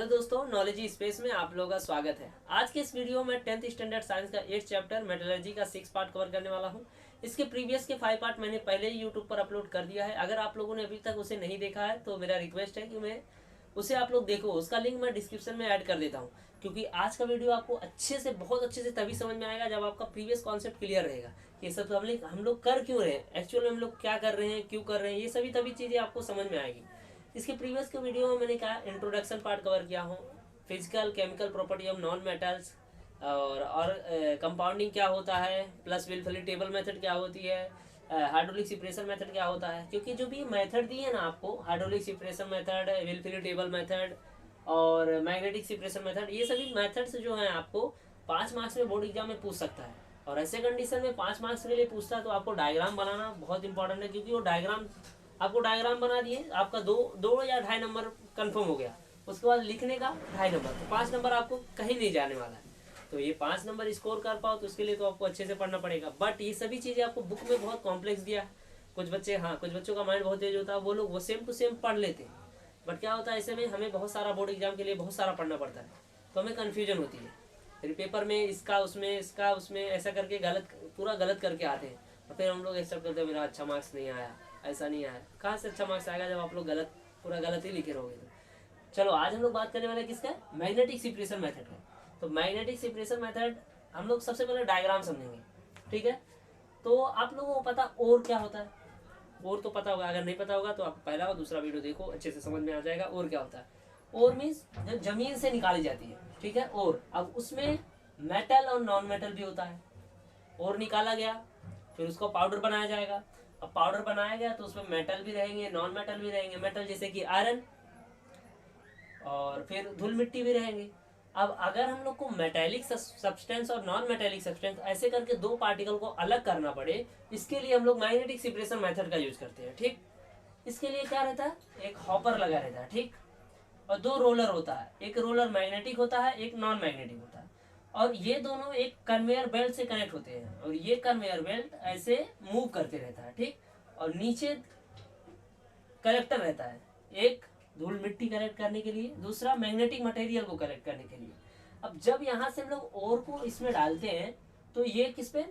Hello दोस्तों, knowledge space में आप लोगों का स्वागत है। आज के इस वीडियो में 10th स्टैंडर्ड साइंस का 8th चैप्टर मेटलर्जी का 6 पार्ट कवर करने वाला हूं। इसके प्रीवियस के 5 पार्ट मैंने पहले ही यूट्यूब पर अपलोड कर दिया है। अगर आप लोगों ने अभी तक उसे नहीं देखा है तो मेरा रिक्वेस्ट है कि उसे आप लोग देखो। उसका लिंक मैं डिस्क्रिप्शन में ऐड कर देता हूँ, क्योंकि आज का वीडियो आपको बहुत अच्छे से तभी समझ में आएगा जब आपका प्रीवियस कॉन्सेप्ट क्लियर रहेगा कि ये सब हम लोग कर क्यों रहे हैं, एक्चुअल में हम लोग क्या कर रहे हैं, क्यों कर रहे हैं, ये तभी चीज़ें आपको समझ में आएगी। इसके प्रीवियस के वीडियो में मैंने कहा इंट्रोडक्शन पार्ट कवर किया हूँ, physical chemical property of non metals, और कंपाउंडिंग क्या होता है, प्लस विलफुली टेबल मेथड क्या होती है, हाइड्रोलिक सेपरेशन मेथड क्या होता है। क्योंकि जो भी मेथड दिए है ना आपको, hydraulic separation method, wilfully table method और मैग्नेटिक सेपरेशन मेथड, ये सभी मेथड्स जो हैं आपको 5 मार्क्स में बोर्ड एग्जाम में पूछ सकता है। और ऐसे कंडीशन में 5 मार्क्स के लिए पूछता है तो आपको डायग्राम बनाना बहुत इंपॉर्टेंट है, क्योंकि वो डायग्राम बना दिए, आपका दो या 2.5 नंबर कन्फर्म हो गया। उसके बाद लिखने का 2.5 नंबर, तो 5 नंबर आपको कहीं नहीं जाने वाला है। तो ये 5 नंबर स्कोर कर पाओ तो उसके लिए तो आपको अच्छे से पढ़ना पड़ेगा। बट ये सभी चीज़ें आपको बुक में बहुत कॉम्प्लेक्स दिया है। कुछ बच्चों का माइंड बहुत तेज होता है, वो लोग वो सेम टू सेम पढ़ लेते हैं। बट क्या होता है, ऐसे में हमें बहुत सारा बोर्ड एग्जाम के लिए बहुत सारा पढ़ना पड़ता है, तो हमें कन्फ्यूजन होती है। फिर पेपर में इसका उसमें ऐसा करके पूरा गलत करके आते हैं, और फिर हम लोग एक्सेप्ट करते हैं मेरा अच्छा मार्क्स नहीं आया, ऐसा नहीं आया। कहाँ से अच्छा मार्क्स आएगा जब आप लोग पूरा गलत ही लिखे रहोगे। तो चलो, आज हम लोग बात करने वाले किसका, मैग्नेटिक सेपरेशन मेथड का। तो मैग्नेटिक सेपरेशन मेथड हम लोग सबसे पहले डायग्राम समझेंगे, ठीक है। तो आप लोगों को पता और क्या होता है, और तो पता होगा। अगर नहीं पता होगा तो आप पहला और दूसरा वीडियो देखो, अच्छे से समझ में आ जाएगा और क्या होता है। और मीन्स जब जमीन से निकाली जाती है, ठीक है। और अब उसमें मेटल और नॉन मेटल भी होता है। और निकाला गया, फिर उसको पाउडर बनाया जाएगा। अब पाउडर बनाया गया तो उसमें मेटल भी रहेंगे, नॉन मेटल भी रहेंगे। मेटल जैसे कि आयरन, और फिर धूल मिट्टी भी रहेंगे। अब अगर हम लोग को मेटेलिक सब्सटेंस और नॉन मेटेलिक सब्सटेंस ऐसे करके दो पार्टिकल को अलग करना पड़े, इसके लिए हम लोग मैग्नेटिक सेपरेशन मेथड का यूज करते हैं, ठीक। इसके लिए क्या रहता है, एक हॉपर लगा रहता है, ठीक। और 2 रोलर होता है, एक रोलर मैग्नेटिक होता है, एक नॉन मैग्नेटिक होता है। और ये दोनों एक कन्वेयर बेल्ट से कनेक्ट होते हैं, और ये कन्वेयर बेल्ट ऐसे मूव करते रहता है, ठीक। और नीचे कलेक्टर रहता है, एक धूल मिट्टी कलेक्ट करने के लिए, दूसरा मैग्नेटिक मटेरियल को कलेक्ट करने के लिए। अब जब यहाँ से हम लोग ओर को इसमें डालते हैं तो ये किस पे,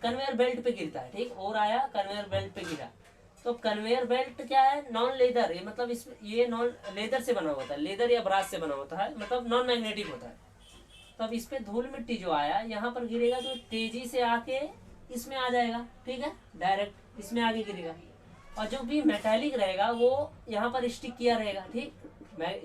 कन्वेयर बेल्ट पे गिरता है, ठीक। और आया कन्वेयर बेल्ट पे गिरा, तो कन्वेयर बेल्ट क्या है, नॉन लेदर, ये मतलब ये नॉन लेदर से बना होता है, लेदर या ब्रास से बना होता है, मतलब नॉन मैग्नेटिक होता है। तो अब इस पे धूल मिट्टी जो आया यहाँ पर गिरेगा तो तेजी से आके इसमें आ जाएगा, ठीक है, डायरेक्ट इसमें आगे गिरेगा। और जो भी मेटालिक रहेगा वो यहाँ पर स्टिक किया रहेगा, ठीक।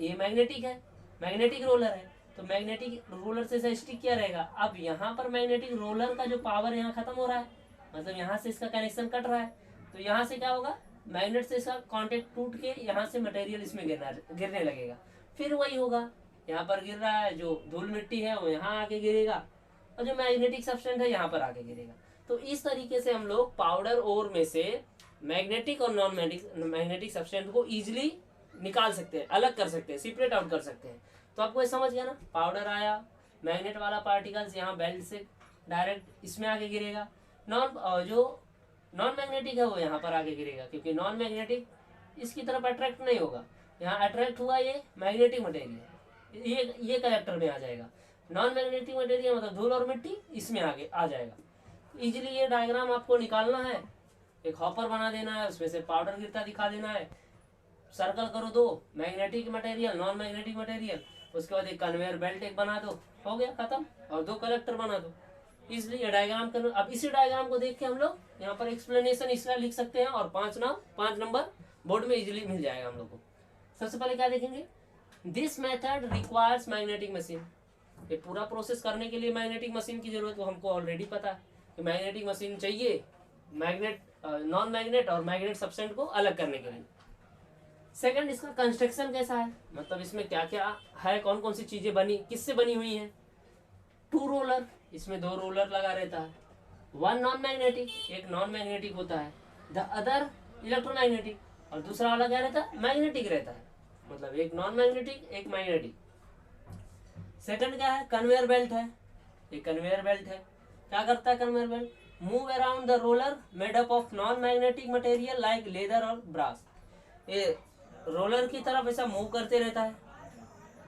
ये मैग्नेटिक है, मैग्नेटिक रोलर है, तो मैग्नेटिक रोलर से स्टिक किया रहेगा। अब यहाँ पर मैग्नेटिक रोलर का जो पावर यहाँ खत्म हो रहा है, मतलब यहाँ से इसका कनेक्शन कट रहा है, तो यहाँ से क्या होगा, मैग्नेट से इसका कॉन्टेक्ट टूट के यहाँ से मटेरियल इसमें गिरने लगेगा। फिर वही होगा, यहाँ पर गिर रहा है, जो धूल मिट्टी है वो यहाँ आके गिरेगा, और जो मैग्नेटिक सब्सटेंस है यहाँ पर आके गिरेगा। तो इस तरीके से हम लोग पाउडर ओर में से मैग्नेटिक और नॉन मैग्नेटिक सब्सटेंस को इजीली निकाल सकते हैं, अलग कर सकते हैं, सेपरेट आउट कर सकते हैं। तो आपको ये समझ गया ना, पाउडर आया, मैग्नेट वाला पार्टिकल्स यहाँ बेल्ट से डायरेक्ट इसमें आके गिरेगा, जो नॉन मैग्नेटिक है वो यहाँ पर आके गिरेगा, क्योंकि नॉन मैग्नेटिक इसकी तरफ अट्रैक्ट नहीं होगा। यहाँ अट्रैक्ट हुआ ये मैग्नेटिक मटेरियल, ये कलेक्टर में आ जाएगा। नॉन मैग्नेटिक मटेरियल मतलब धूल और मिट्टी इसमें आगे आ जाएगा। इजीली ये डायग्राम आपको निकालना है, एक हॉपर बना देना है, उसमें से पाउडर गिरता दिखा देना है, सर्कल करो 2, magnetic material, non magnetic material, उसके बाद एक कन्वेयर बेल्ट एक बना दो, हो गया खत्म, और 2 कलेक्टर बना दो। इसलिए डायग्राम करो। अब इसी डायग्राम को देख के हम लोग यहाँ पर एक्सप्लेनेशन इसका लिख सकते हैं, और 5 नंबर बोर्ड में इजीली मिल जाएगा हम लोग को। सबसे पहले क्या देखेंगे, this method requires magnetic machine. ये पूरा प्रोसेस करने के लिए मैग्नेटिक मशीन की जरूरत, वो हमको ऑलरेडी पता है कि मैग्नेटिक मशीन चाहिए, नॉन मैग्नेट और मैग्नेट सब्सटेंस को अलग करने के लिए। सेकंड, इसका कंस्ट्रक्शन कैसा है, मतलब इसमें क्या क्या है, कौन कौन सी चीजें बनी, किससे बनी हुई है। 2 रोलर, इसमें 2 रोलर लगा रहता है, 1 नॉन मैग्नेटिक, एक नॉन मैग्नेटिक होता है, द अदर इलेक्ट्रोमैग्नेटिक, और दूसरा वाला क्या रहता है, मैग्नेटिक रहता है, मतलब एक नॉन मैग्नेटिक एक मैग्नेटिक। सेकंड क्या है, कन्वेयर बेल्ट है, ये कन्वेयर बेल्ट है। क्या करता है conveyor belt, move around the roller made up of non magnetic material like leather और ब्रास। ये रोलर की तरफ ऐसा मूव करते रहता है,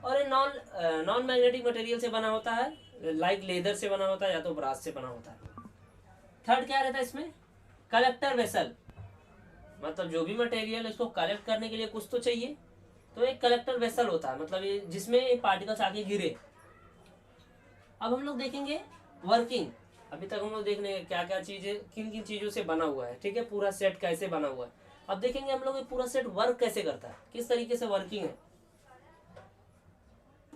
और ये नॉन मैग्नेटिक मटेरियल से बना होता है, लाइक लेदर से बना होता है या तो ब्रास से बना होता है। थर्ड क्या रहता है इसमें, कलेक्टर वेसल, मतलब जो भी मटेरियल है उसको कलेक्ट करने के लिए कुछ तो चाहिए, तो एक कलेक्टर वेसल होता है, मतलब ये जिसमें पार्टिकल्स आके गिरे। अब हम लोग देखेंगे वर्किंग। अभी तक हम लोग देख रहे हैं क्या क्या चीजें किन किन चीजों से बना हुआ है, ठीक है, पूरा सेट कैसे बना हुआ है। अब देखेंगे हम लोग ये पूरा सेट वर्क कैसे करता है, किस तरीके से वर्किंग है।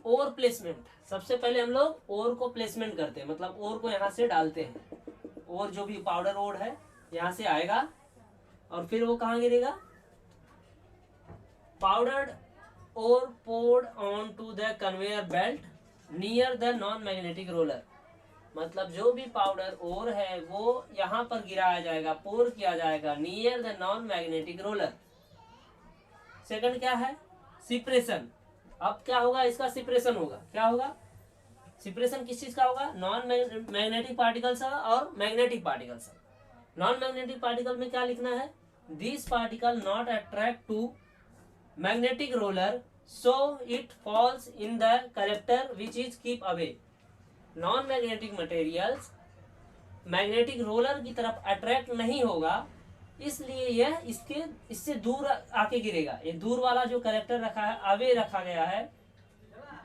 ओर प्लेसमेंट, सबसे पहले हम लोग ओर को प्लेसमेंट करते हैं, मतलब ओर को यहाँ से डालते हैं। ओर जो भी पाउडर ओर है यहाँ से आएगा और फिर वो कहाँ गिरेगा, powdered or poured on to the conveyor belt near the non magnetic roller, मतलब जो भी पाउडर ओर है वो यहाँ पर गिराया जाएगा, पोर किया जाएगा near the non magnetic roller. Second क्या है, सिप्रेशन। अब क्या होगा, इसका सिप्रेशन होगा, क्या होगा, सिप्रेशन किस चीज का होगा, नॉन मैग्नेटिक पार्टिकल्स और magnetic particles. Non magnetic particle में क्या लिखना है, this particle not attract to magnetic roller so it falls in the collector which is keep away. Non magnetic materials magnetic roller की तरफ अट्रैक्ट नहीं होगा, इसलिए यह इससे दूर आके गिरेगा। ये दूर वाला जो कलेक्टर रखा है, अवे रखा गया है,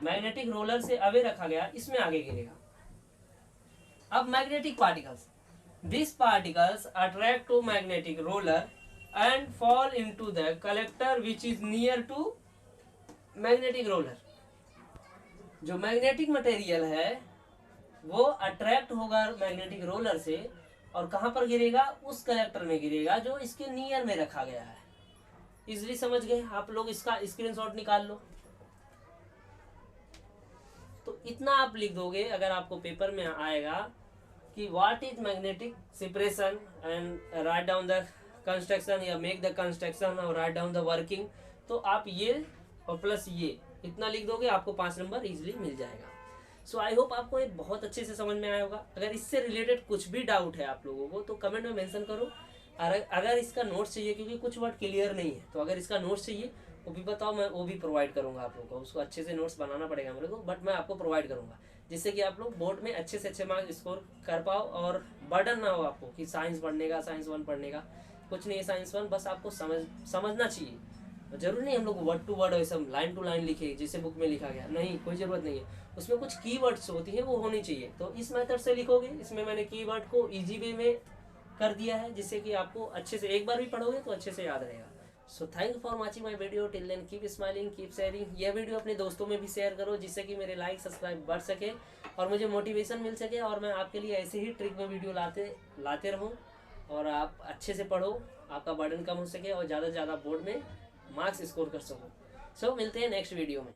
मैग्नेटिक रोलर से अवे रखा गया, इसमें आगे गिरेगा। अब magnetic particles, this particles attract to magnetic roller and fall into the collector which is near to magnetic roller. जो मैग्नेटिक मटेरियल है वो अट्रैक्ट होगा मैग्नेटिक रोलर से और कहां पर गिरेगा, उस कलेक्टर में गिरेगा जो इसके नियर में रखा गया है। इजली समझ गए आप लोग, इसका स्क्रीनशॉट निकाल लो। तो इतना आप लिख दोगे अगर आपको पेपर में आएगा कि what is magnetic separation and write down the construction या मेक द कंस्ट्रक्शन और राइट डाउन द वर्किंग, तो आप ये और प्लस ये इतना लिख दोगे, आपको 5 नंबर इजिली मिल जाएगा। सो आई होप आपको ये बहुत अच्छे से समझ में आया होगा। अगर इससे रिलेटेड कुछ भी डाउट है आप लोगों को तो कमेंट में मेंशन करो। अगर इसका नोट्स चाहिए, क्योंकि कुछ वर्ड क्लियर नहीं है, तो अगर इसका नोट्स चाहिए वो भी बताओ, मैं वो भी प्रोवाइड करूंगा आप लोगों को। उसको अच्छे से नोट्स बनाना पड़ेगा मेरे को, बट मैं आपको प्रोवाइड करूंगा, जिससे कि आप लोग बोर्ड में अच्छे से अच्छे मार्क्स स्कोर कर पाओ और बर्डन ना हो आपको कि साइंस पढ़ने का, साइंस 1 पढ़ने का। कुछ नहीं है साइंस 1, बस आपको समझना चाहिए। जरूरी नहीं हम लोग वर्ड टू वर्ड वैसे लाइन टू लाइन लिखे जैसे बुक में लिखा गया, नहीं, कोई जरूरत नहीं है। उसमें कुछ कीवर्ड्स होती है वो होनी चाहिए, तो इस मेथड से लिखोगे। इसमें मैंने कीवर्ड को इजी वे में कर दिया है, जिससे कि आपको अच्छे से एक बार भी पढ़ोगे तो अच्छे से याद रहेगा। So thank you for watching my video, till then keep smiling, keep sharing. यह वीडियो अपने दोस्तों में भी शेयर करो, जिससे कि मेरे लाइक सब्सक्राइब बढ़ सके और मुझे मोटिवेशन मिल सके, और मैं आपके लिए ऐसे ही ट्रिक में वीडियो लाते रहूँ और आप अच्छे से पढ़ो, आपका बर्डन कम हो सके और ज़्यादा से ज़्यादा बोर्ड में मार्क्स स्कोर कर सको। सो मिलते हैं नेक्स्ट वीडियो में।